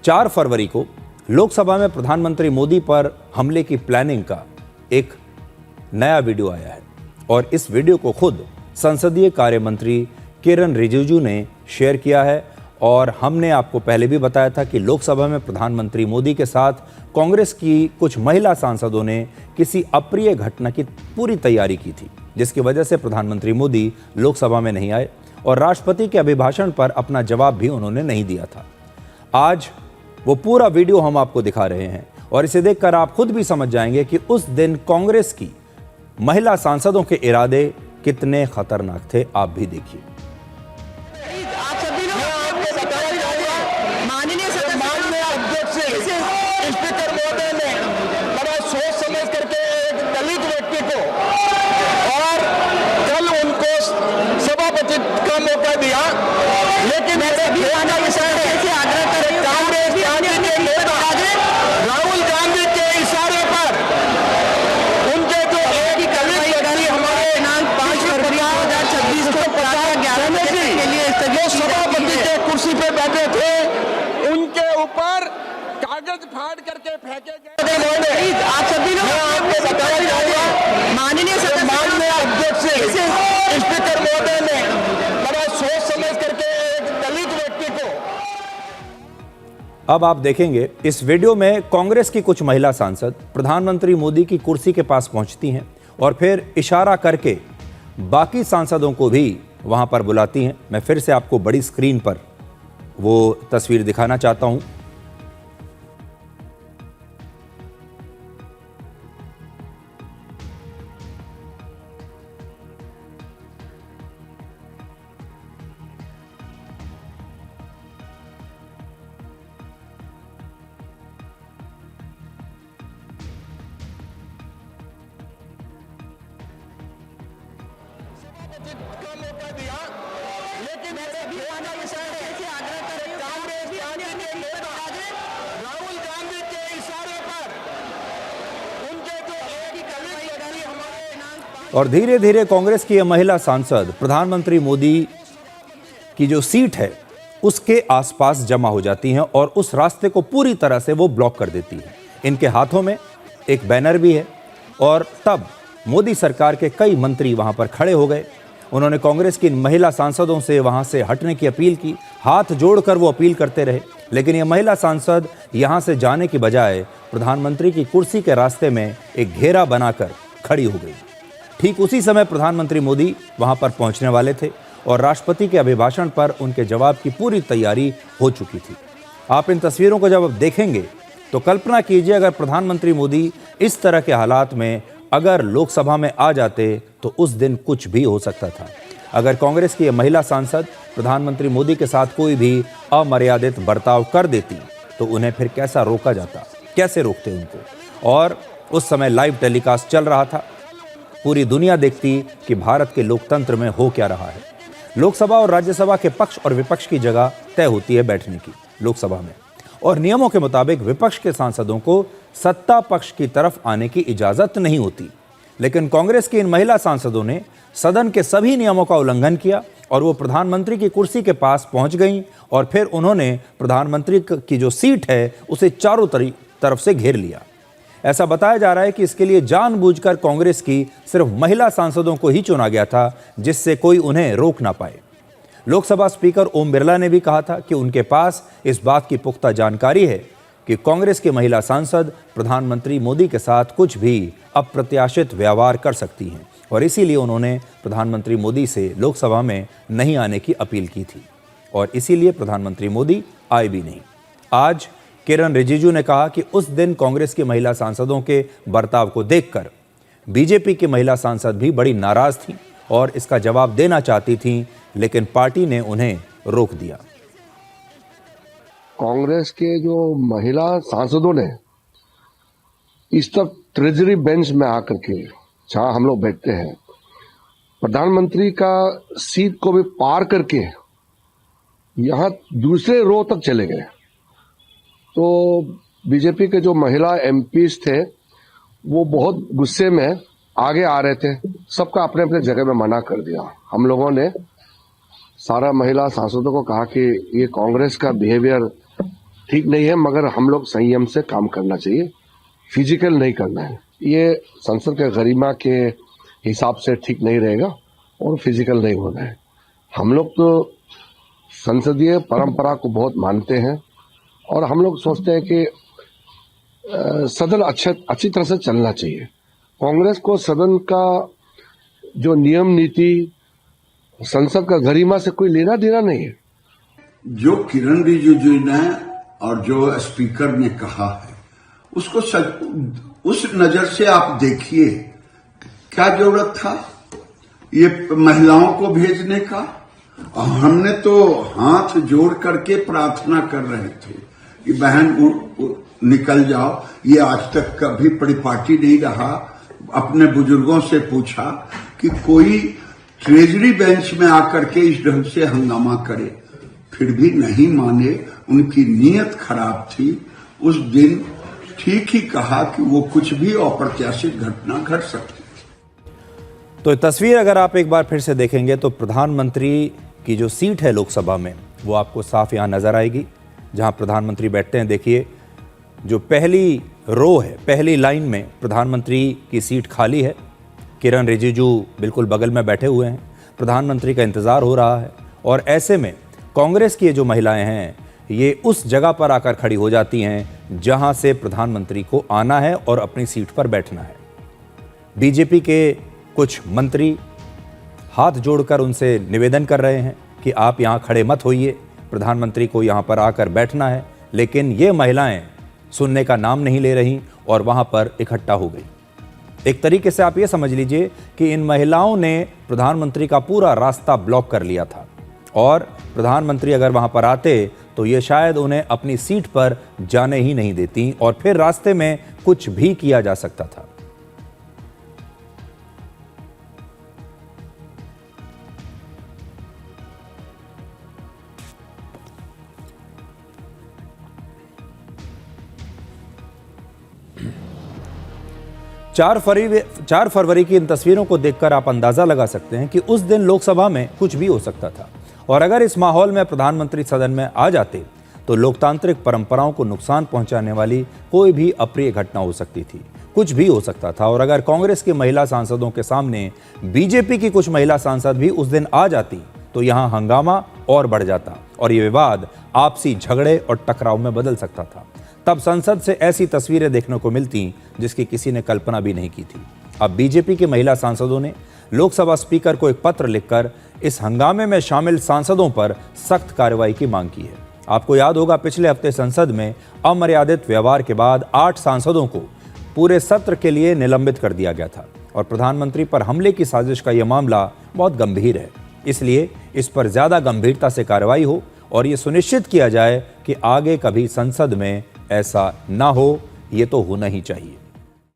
4 फरवरी को लोकसभा में प्रधानमंत्री मोदी पर हमले की प्लानिंग का एक नया वीडियो आया है और इस वीडियो को खुद संसदीय कार्य मंत्री किरण रिजिजू ने शेयर किया है। और हमने आपको पहले भी बताया था कि लोकसभा में प्रधानमंत्री मोदी के साथ कांग्रेस की कुछ महिला सांसदों ने किसी अप्रिय घटना की पूरी तैयारी की थी, जिसकी वजह से प्रधानमंत्री मोदी लोकसभा में नहीं आए और राष्ट्रपति के अभिभाषण पर अपना जवाब भी उन्होंने नहीं दिया था। आज वो पूरा वीडियो हम आपको दिखा रहे हैं और इसे देखकर आप खुद भी समझ जाएंगे कि उस दिन कांग्रेस की महिला सांसदों के इरादे कितने खतरनाक थे। आप भी देखिए। स्पीकर महोदय ने बड़ा सोच समझ करके एक दलित व्यक्ति को और कल उनको सभापति का मौका दिया, लेकिन कांग्रेस पार्टी के नेता राहुल गांधी के इशारे पर उनके जो एक दलित व्यक्ति हमारे 5 फरवरी 2026 को सभापति के कुर्सी पे बैठे थे, उनके ऊपर कागज फाड़ करके फेंके गए। आप सभी लोग माननीय अध्यक्ष स्पीकर महोदय ने बड़ा सोच समझ करके एक दलित व्यक्ति को। अब आप देखेंगे इस वीडियो में कांग्रेस की कुछ महिला सांसद प्रधानमंत्री मोदी की कुर्सी के पास पहुंचती हैं और फिर इशारा करके बाकी सांसदों को भी वहां पर बुलाती हैं। मैं फिर से आपको बड़ी स्क्रीन पर वो तस्वीर दिखाना चाहता हूं। लेकिन राहुल गांधी के इशारे पर उनके जो एक दलित व्यक्ति हमारे। और धीरे धीरे कांग्रेस की यह महिला सांसद प्रधानमंत्री मोदी की जो सीट है उसके आसपास जमा हो जाती हैं और उस रास्ते को पूरी तरह से वो ब्लॉक कर देती है। इनके हाथों में एक बैनर भी है और तब मोदी सरकार के कई मंत्री वहां पर खड़े हो गए। उन्होंने कांग्रेस की महिला सांसदों से वहां से हटने की अपील की, हाथ जोड़कर वो अपील करते रहे, लेकिन ये महिला सांसद यहां से जाने की बजाय प्रधानमंत्री की कुर्सी के रास्ते में एक घेरा बनाकर खड़ी हो गई। ठीक उसी समय प्रधानमंत्री मोदी वहां पर पहुंचने वाले थे और राष्ट्रपति के अभिभाषण पर उनके जवाब की पूरी तैयारी हो चुकी थी। आप इन तस्वीरों को जब देखेंगे तो कल्पना कीजिए अगर प्रधानमंत्री मोदी इस तरह के हालात में अगर लोकसभा में आ जाते तो उस दिन कुछ भी हो सकता था। अगर कांग्रेस की महिला सांसद प्रधानमंत्री मोदी के साथ कोई भी अमर्यादित बर्ताव कर देती तो उन्हें फिर कैसा रोका जाता, कैसे रोकते उनको। और उस समय लाइव टेलीकास्ट चल रहा था, पूरी दुनिया देखती कि भारत के लोकतंत्र में हो क्या रहा है। लोकसभा और राज्यसभा के पक्ष और विपक्ष की जगह तय होती है बैठने की लोकसभा में, और नियमों के मुताबिक विपक्ष के सांसदों को सत्ता पक्ष की तरफ आने की इजाजत नहीं होती। लेकिन कांग्रेस की इन महिला सांसदों ने सदन के सभी नियमों का उल्लंघन किया और वो प्रधानमंत्री की कुर्सी के पास पहुंच गईं और फिर उन्होंने प्रधानमंत्री की जो सीट है उसे चारों तरफ से घेर लिया। ऐसा बताया जा रहा है कि इसके लिए जानबूझकर कांग्रेस की सिर्फ महिला सांसदों को ही चुना गया था, जिससे कोई उन्हें रोक ना पाए। लोकसभा स्पीकर ओम बिरला ने भी कहा था कि उनके पास इस बात की पुख्ता जानकारी है कि कांग्रेस की महिला सांसद प्रधानमंत्री मोदी के साथ कुछ भी अप्रत्याशित व्यवहार कर सकती हैं और इसीलिए उन्होंने प्रधानमंत्री मोदी से लोकसभा में नहीं आने की अपील की थी और इसीलिए प्रधानमंत्री मोदी आए भी नहीं। आज किरण रिजिजू ने कहा कि उस दिन कांग्रेस की महिला सांसदों के बर्ताव को देखकर बीजेपी की महिला सांसद भी बड़ी नाराज थीं और इसका जवाब देना चाहती थीं, लेकिन पार्टी ने उन्हें रोक दिया। कांग्रेस के जो महिला सांसदों ने इस तक ट्रेजरी बेंच में आकर के, जहां हम लोग बैठते हैं, प्रधानमंत्री का सीट को भी पार करके यहां दूसरे रो तक चले गए। तो बीजेपी के जो महिला एमपीज थे वो बहुत गुस्से में आगे आ रहे थे, सबका अपने अपने जगह में मना कर दिया। हम लोगों ने सारा महिला सांसदों को कहा कि ये कांग्रेस का बिहेवियर ठीक नहीं है, मगर हम लोग संयम से काम करना चाहिए, फिजिकल नहीं करना है। ये संसद के गरिमा के हिसाब से ठीक नहीं रहेगा और फिजिकल नहीं होना है। हम लोग तो संसदीय परंपरा को बहुत मानते हैं और हम लोग सोचते हैं कि सदन अच्छी तरह से चलना चाहिए। कांग्रेस को सदन का जो नियम नीति, संसद का गरिमा से कोई लेना देना नहीं है। जो किरण रिजिजू ने और जो स्पीकर ने कहा है उसको उस नजर से आप देखिए, क्या जरूरत था ये महिलाओं को भेजने का। और हमने तो हाथ जोड़ करके प्रार्थना कर रहे थे कि बहन निकल जाओ, ये आज तक कभी परिपाटी नहीं रहा। अपने बुजुर्गों से पूछा कि कोई ट्रेजरी बेंच में आकर के इस ढंग से हंगामा करे, फिर भी नहीं माने। उनकी नीयत खराब थी। उस दिन ठीक ही कहा कि वो कुछ भी अप्रत्याशित घटना घट सकती। तो ये तस्वीर अगर आप एक बार फिर से देखेंगे तो प्रधानमंत्री की जो सीट है लोकसभा में वो आपको साफ यहाँ नजर आएगी, जहाँ प्रधानमंत्री बैठते हैं। देखिए, जो पहली रो है, पहली लाइन में प्रधानमंत्री की सीट खाली है। किरण रिजिजू बिल्कुल बगल में बैठे हुए हैं, प्रधानमंत्री का इंतजार हो रहा है। और ऐसे में कांग्रेस की ये जो महिलाएं हैं ये उस जगह पर आकर खड़ी हो जाती हैं जहां से प्रधानमंत्री को आना है और अपनी सीट पर बैठना है। बीजेपी के कुछ मंत्री हाथ जोड़कर उनसे निवेदन कर रहे हैं कि आप यहां खड़े मत होइए, प्रधानमंत्री को यहां पर आकर बैठना है। लेकिन ये महिलाएं सुनने का नाम नहीं ले रही और वहां पर इकट्ठा हो गई। एक तरीके से आप ये समझ लीजिए कि इन महिलाओं ने प्रधानमंत्री का पूरा रास्ता ब्लॉक कर लिया था और प्रधानमंत्री अगर वहां पर आते तो ये शायद उन्हें अपनी सीट पर जाने ही नहीं देती और फिर रास्ते में कुछ भी किया जा सकता था। चार फरवरी की इन तस्वीरों को देखकर आप अंदाजा लगा सकते हैं कि उस दिन लोकसभा में कुछ भी हो सकता था। और अगर इस माहौल में प्रधानमंत्री सदन में आ जाते तो लोकतांत्रिक परंपराओं को नुकसान पहुंचाने वाली कोई भी अप्रिय घटना हो सकती थी, कुछ भी हो सकता था। और अगर कांग्रेस की महिला सांसदों के सामने बीजेपी की कुछ महिला सांसद भी उस दिन आ जाती तो यहां हंगामा और बढ़ जाता और ये विवाद आपसी झगड़े और टकराव में बदल सकता था। तब संसद से ऐसी तस्वीरें देखने को मिलती जिसकी किसी ने कल्पना भी नहीं की थी। अब बीजेपी की महिला सांसदों ने लोकसभा स्पीकर को एक पत्र लिखकर इस हंगामे में शामिल सांसदों पर सख्त कार्रवाई की मांग की है। आपको याद होगा, पिछले हफ्ते संसद में अमर्यादित व्यवहार के बाद 8 सांसदों को पूरे सत्र के लिए निलंबित कर दिया गया था और प्रधानमंत्री पर हमले की साजिश का यह मामला बहुत गंभीर है। इसलिए इस पर ज्यादा गंभीरता से कार्रवाई हो और ये सुनिश्चित किया जाए कि आगे कभी संसद में ऐसा ना हो। ये तो होना ही चाहिए।